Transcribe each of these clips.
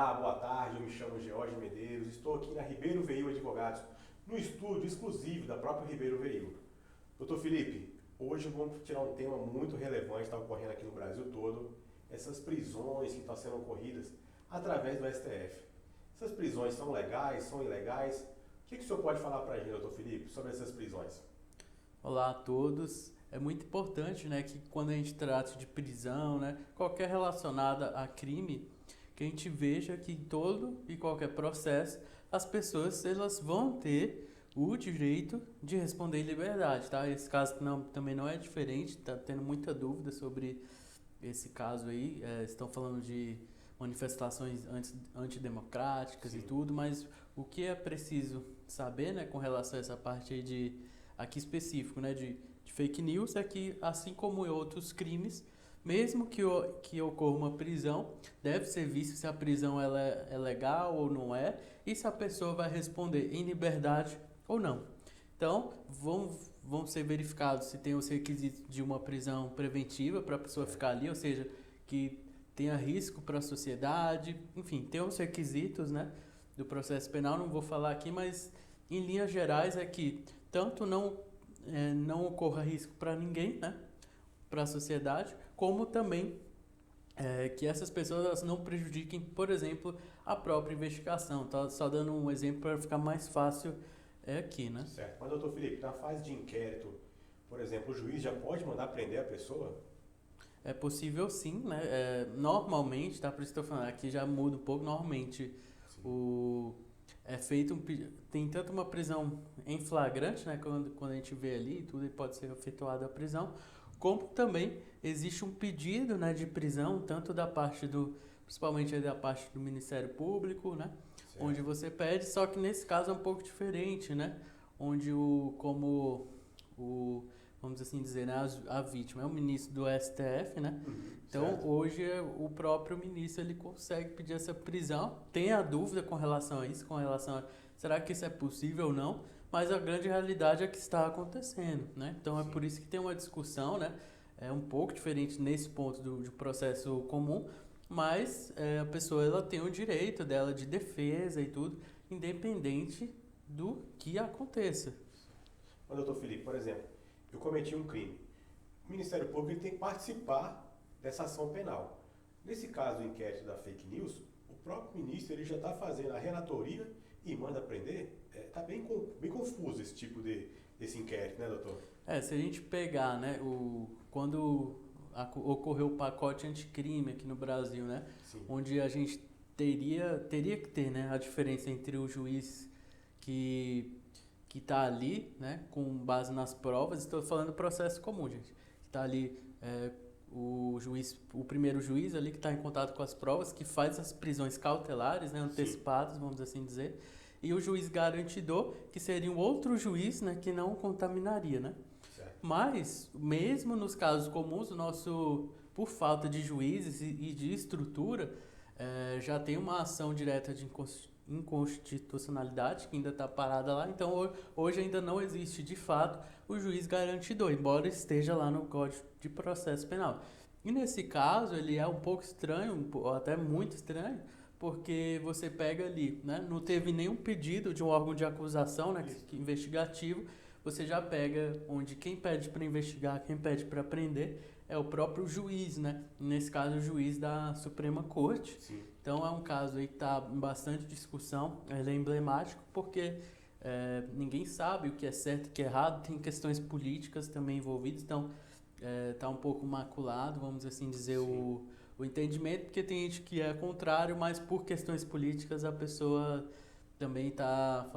Olá, boa tarde, eu me chamo George Medeiros, estou aqui na Ribeiro Veio Advogados, no estúdio exclusivo da própria Ribeiro Veio. Doutor Felipe, hoje vamos tirar um tema muito relevante que está ocorrendo aqui no Brasil todo, essas prisões que estão sendo ocorridas através do STF. Essas prisões são legais, são ilegais? O que o senhor pode falar para a gente, doutor Felipe, sobre essas prisões? Olá a todos. É muito importante, né, que quando a gente trata de prisão, né, qualquer relacionada a crime, que a gente veja que em todo e qualquer processo as pessoas elas vão ter o direito de responder em liberdade, tá? Esse caso também não é diferente, tá tendo muita dúvida sobre esse caso aí. Estão falando de manifestações antidemocráticas e tudo, mas o que é preciso saber, né, com relação a essa parte aí aqui específico, né, de fake news, é que, assim como em outros crimes, mesmo que ocorra uma prisão, deve ser visto se a prisão ela é legal ou não é, e se a pessoa vai responder em liberdade ou não. Então, vão ser verificados se tem os requisitos de uma prisão preventiva para a pessoa ficar ali, ou seja, que tenha risco para a sociedade, enfim, tem os requisitos, né, do processo penal, não vou falar aqui, mas em linhas gerais é que tanto não ocorra risco para ninguém, né, para a sociedade, como também que essas pessoas elas não prejudiquem, por exemplo, a própria investigação. Tá só dando um exemplo para ficar mais fácil aqui, né? Certo. Mas, doutor Felipe, na fase de inquérito, por exemplo, o juiz já pode mandar prender a pessoa? É possível sim, né? Normalmente, tá? Por isso que eu tô falando, aqui já muda um pouco. Normalmente, é feito tem tanto uma prisão em flagrante, né? Quando a gente vê ali, tudo pode ser efetuada a prisão, como também existe um pedido, né, de prisão, tanto principalmente da parte do Ministério Público, né? Certo. Onde você pede, só que nesse caso é um pouco diferente, né? Onde vamos assim dizer, né, a vítima é o ministro do STF, né? Então, certo. hoje o próprio ministro ele consegue pedir essa prisão. Tem a dúvida com relação a isso, será que isso é possível ou não? Mas a grande realidade é que está acontecendo, né? Então, é por isso que tem uma discussão, né? É um pouco diferente nesse ponto de processo comum, mas a pessoa ela tem o direito dela de defesa e tudo, independente do que aconteça. Mas, doutor Felipe, por exemplo, eu cometi um crime. O Ministério Público ele tem que participar dessa ação penal. Nesse caso do inquérito da fake news, o próprio ministro ele já está fazendo a relatoria e manda prender. Está bem confuso esse tipo desse inquérito, né, doutor? Se a gente pegar, né, quando ocorreu o pacote anticrime aqui no Brasil, né, Sim. onde a gente teria que ter, né, a diferença entre o juiz que está ali, né, com base nas provas. Estou falando do processo comum, gente, que está ali o primeiro juiz ali que está em contato com as provas, que faz as prisões cautelares, né, antecipadas, vamos assim dizer, e o juiz garantidor, que seria um outro juiz, né, que não contaminaria, né? Certo. Mas, mesmo nos casos comuns, por falta de juízes e de estrutura, já tem uma ação direta de inconstitucionalidade que ainda está parada lá. Então, hoje ainda não existe, de fato, o juiz garantidor, embora esteja lá no Código de Processo Penal. E nesse caso, ele é um pouco estranho, ou até muito estranho, porque você pega ali, né, não teve nenhum pedido de um órgão de acusação, né, investigativo, você já pega onde quem pede para investigar, quem pede para prender é o próprio juiz, né? Nesse caso, o juiz da Suprema Corte. Sim. Então, é um caso aí que está em bastante discussão, ele é emblemático porque ninguém sabe o que é certo e o que é errado, tem questões políticas também envolvidas, então está um pouco maculado, vamos assim dizer, o entendimento, porque tem gente que é contrário, mas por questões políticas a pessoa também tá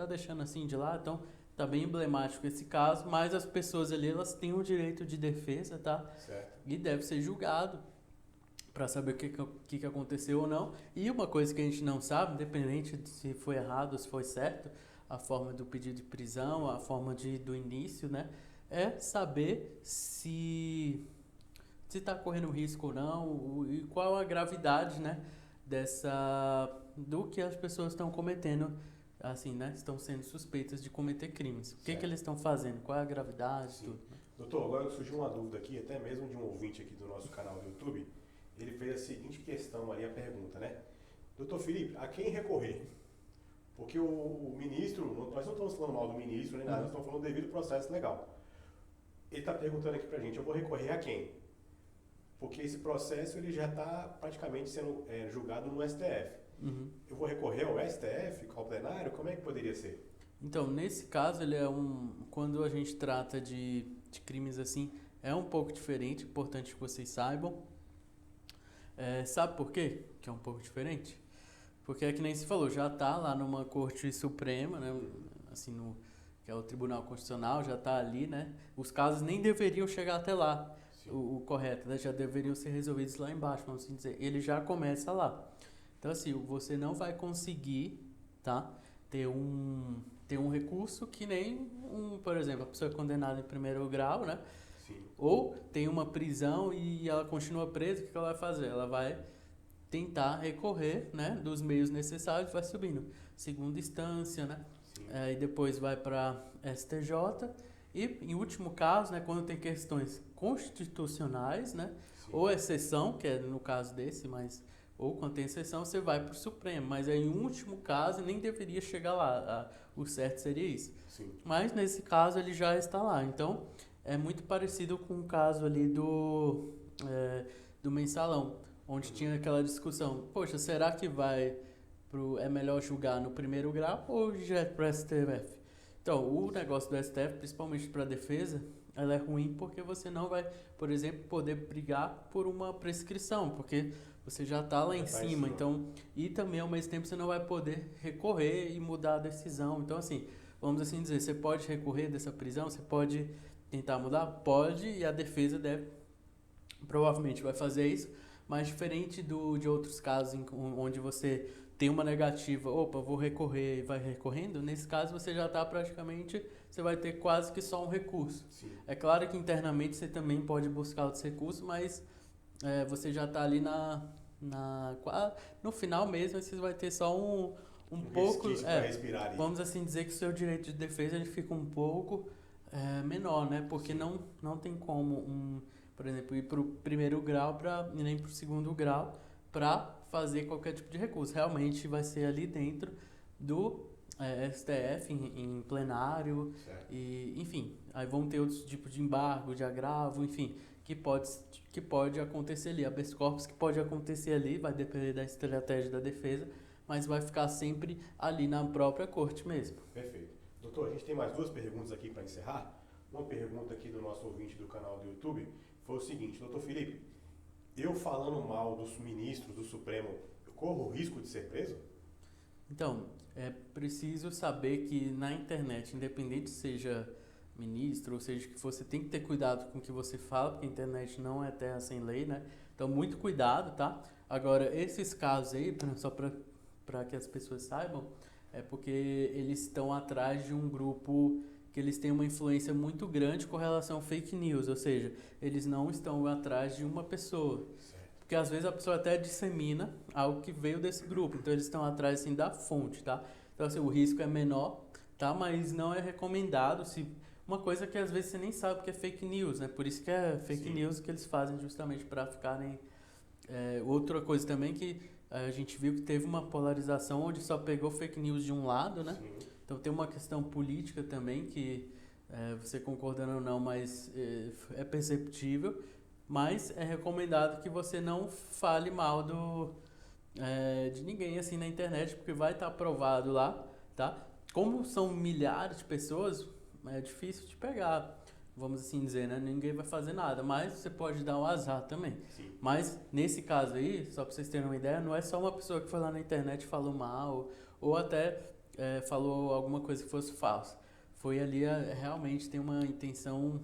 deixando assim de lado. Então tá bem emblemático esse caso, mas as pessoas ali elas têm um direito de defesa, tá? Certo. E deve ser julgado para saber o que aconteceu ou não. E uma coisa que a gente não sabe, independente de se foi errado ou se foi certo, a forma do pedido de prisão, a forma do início, né? É saber se está correndo risco ou não, e qual a gravidade, né, do que as pessoas estão cometendo, assim, né, estão sendo suspeitas de cometer crimes. O que eles estão fazendo, qual é a gravidade, tudo. Doutor, agora surgiu uma dúvida aqui, até mesmo de um ouvinte aqui do nosso canal do YouTube. ele fez a seguinte questão ali, a pergunta, né? Doutor Felipe, a quem recorrer? Porque o ministro, nós não estamos falando mal do ministro nem nada, nós estamos falando do devido processo legal. Ele está perguntando aqui pra gente, eu vou recorrer a quem? Porque esse processo ele já está praticamente sendo julgado no STF. Eu vou recorrer ao STF, ao plenário? Como é que poderia ser? Então, nesse caso, ele é quando a gente trata de crimes assim, é um pouco diferente, importante que vocês saibam. Sabe por quê que é um pouco diferente? Porque é que nem se falou, já está lá numa Corte Suprema, né, assim, que é o Tribunal Constitucional, já está ali, né? Os casos nem deveriam chegar até lá, o correto, né? Já deveriam ser resolvidos lá embaixo, vamos assim dizer. Ele já começa lá. Então, assim, você não vai conseguir, tá, ter um recurso que nem, por exemplo, a pessoa é condenada em primeiro grau, né? Sim. Ou tem uma prisão e ela continua presa, o que ela vai fazer? Ela vai tentar recorrer, né, dos meios necessários, vai subindo. Segunda instância, né? E depois vai para STJ e, em último caso, né, quando tem questões constitucionais, né, ou exceção, que é no caso desse, mas ou quando tem exceção, você vai para o Supremo. Mas aí, em último caso, nem deveria chegar lá. O certo seria isso. Sim. Mas, nesse caso, ele já está lá. Então, é muito parecido com o caso ali do mensalão, onde tinha aquela discussão. Poxa, será que é melhor julgar no primeiro grau ou direto para o STF? Então, o negócio do STF, principalmente para a defesa, ela é ruim porque você não vai, por exemplo, poder brigar por uma prescrição, porque você já está lá em cima, então, e também ao mesmo tempo você não vai poder recorrer e mudar a decisão. Então, assim, vamos assim dizer, você pode recorrer dessa prisão, você pode tentar mudar? Pode, e a defesa provavelmente vai fazer isso, mas diferente de outros casos onde você tem uma negativa, vou recorrer e vai recorrendo, nesse caso você já está praticamente, você vai ter quase que só um recurso. Sim. É claro que internamente você também pode buscar outros recursos, mas você já está ali no final mesmo, você vai ter só um pouco, respirar vamos assim dizer que o seu direito de defesa ele fica um pouco menor, né? Porque não tem como, por exemplo, ir para o primeiro grau e nem para o segundo grau para fazer qualquer tipo de recurso. Realmente vai ser ali dentro do STF, em plenário, e, enfim, aí vão ter outros tipos de embargo, de agravo, enfim, que pode acontecer ali. Habeas corpus que pode acontecer ali, vai depender da estratégia da defesa, mas vai ficar sempre ali na própria corte mesmo. Perfeito. Doutor, a gente tem mais duas perguntas aqui para encerrar. Uma pergunta aqui do nosso ouvinte do canal do YouTube foi o seguinte: doutor Felipe, eu falando mal dos ministros do Supremo, eu corro o risco de ser preso? Então, é preciso saber que na internet, independente seja ministro, ou seja, que você tem que ter cuidado com o que você fala, porque a internet não é terra sem lei, né? Então, muito cuidado, tá? Agora, esses casos aí, só para que as pessoas saibam, é porque eles estão atrás de um grupo que eles têm uma influência muito grande com relação a fake news, ou seja, eles não estão atrás de uma pessoa. Porque às vezes a pessoa até dissemina algo que veio desse grupo, então eles estão atrás assim, da fonte, tá? Então assim, o risco é menor, tá? Mas não é recomendado uma coisa que às vezes você nem sabe que é fake news, né? Por isso que é fake news que eles fazem justamente para ficarem... outra coisa também que a gente viu que teve uma polarização onde só pegou fake news de um lado, né? Sim. Então tem uma questão política também que, você concordando ou não, mas é perceptível, mas é recomendado que você não fale mal de ninguém assim na internet, porque vai estar aprovado lá, tá? Como são milhares de pessoas, é difícil de pegar, vamos assim dizer, né? Ninguém vai fazer nada, mas você pode dar o azar também. Sim. Mas nesse caso aí, só para vocês terem uma ideia, não é só uma pessoa que foi lá na internet e falou mal, ou até falou alguma coisa que fosse falsa. Foi ali, realmente tem uma intenção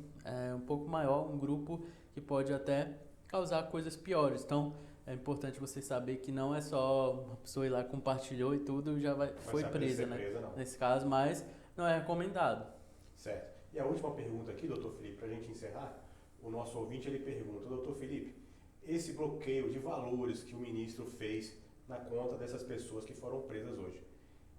um pouco maior, um grupo que pode até causar coisas piores. Então, é importante você saber que não é só uma pessoa ir lá, compartilhou e tudo, já foi presa, né? Nesse caso, mas não é recomendado. Certo. E a última pergunta aqui, doutor Felipe, para a gente encerrar, o nosso ouvinte ele pergunta: doutor Felipe, esse bloqueio de valores que o ministro fez na conta dessas pessoas que foram presas hoje,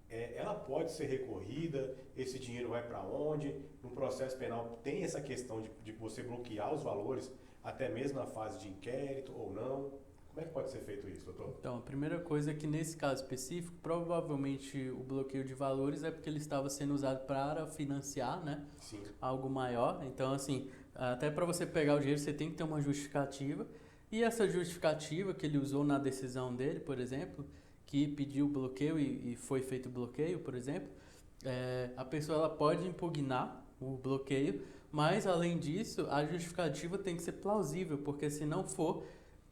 ela pode ser recorrida? Esse dinheiro vai para onde? No processo penal tem essa questão de você bloquear os valores até mesmo na fase de inquérito ou não? Como é que pode ser feito isso, doutor? Então, a primeira coisa é que nesse caso específico, provavelmente o bloqueio de valores é porque ele estava sendo usado para financiar, né? Sim. Algo maior. Então, assim, até para você pegar o dinheiro, você tem que ter uma justificativa. E essa justificativa que ele usou na decisão dele, por exemplo, que pediu o bloqueio e foi feito o bloqueio, por exemplo, a pessoa ela pode impugnar o bloqueio, mas além disso, a justificativa tem que ser plausível, porque se não for,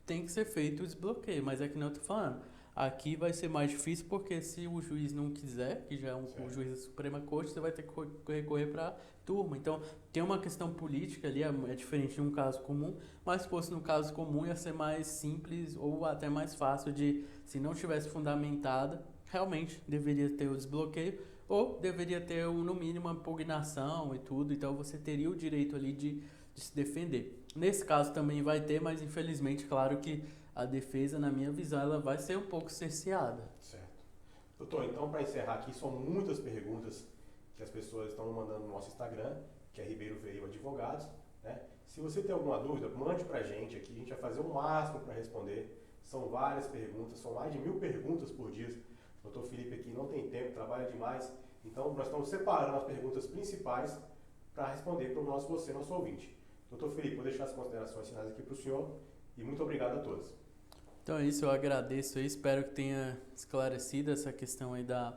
tem que ser feito o desbloqueio. Mas é que não eu tô falando. Aqui vai ser mais difícil porque se o juiz não quiser, que já é o juiz da Suprema Corte, você vai ter que recorrer para turma. Então, tem uma questão política ali, é diferente de um caso comum, mas se fosse no caso comum ia ser mais simples ou até mais fácil de, se não tivesse fundamentada, realmente deveria ter o desbloqueio ou deveria ter, no mínimo, uma impugnação e tudo. Então, você teria o direito ali de se defender. Nesse caso também vai ter, mas infelizmente, claro que a defesa, na minha visão, ela vai ser um pouco cerceada. Certo. Doutor, então para encerrar aqui, são muitas perguntas que as pessoas estão mandando no nosso Instagram, que é Ribeiro Veio Advogados, né? Se você tem alguma dúvida, mande para a gente aqui, a gente vai fazer o máximo para responder. São várias perguntas, são mais de 1000 perguntas por dia. O doutor Felipe aqui não tem tempo, trabalha demais, então nós estamos separando as perguntas principais para responder para o nosso ouvinte. Doutor Felipe, vou deixar as considerações finais aqui para o senhor e muito obrigado a todos. Então é isso, eu agradeço aí, espero que tenha esclarecido essa questão aí da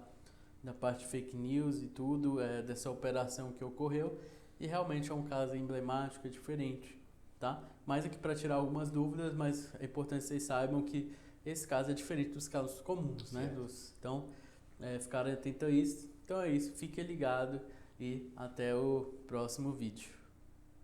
parte de fake news e tudo, dessa operação que ocorreu, e realmente é um caso emblemático, é diferente, tá? Mais aqui para tirar algumas dúvidas, mas é importante que vocês saibam que esse caso é diferente dos casos comuns, né? Então, ficar atento a isso. Então é isso, fique ligado e até o próximo vídeo.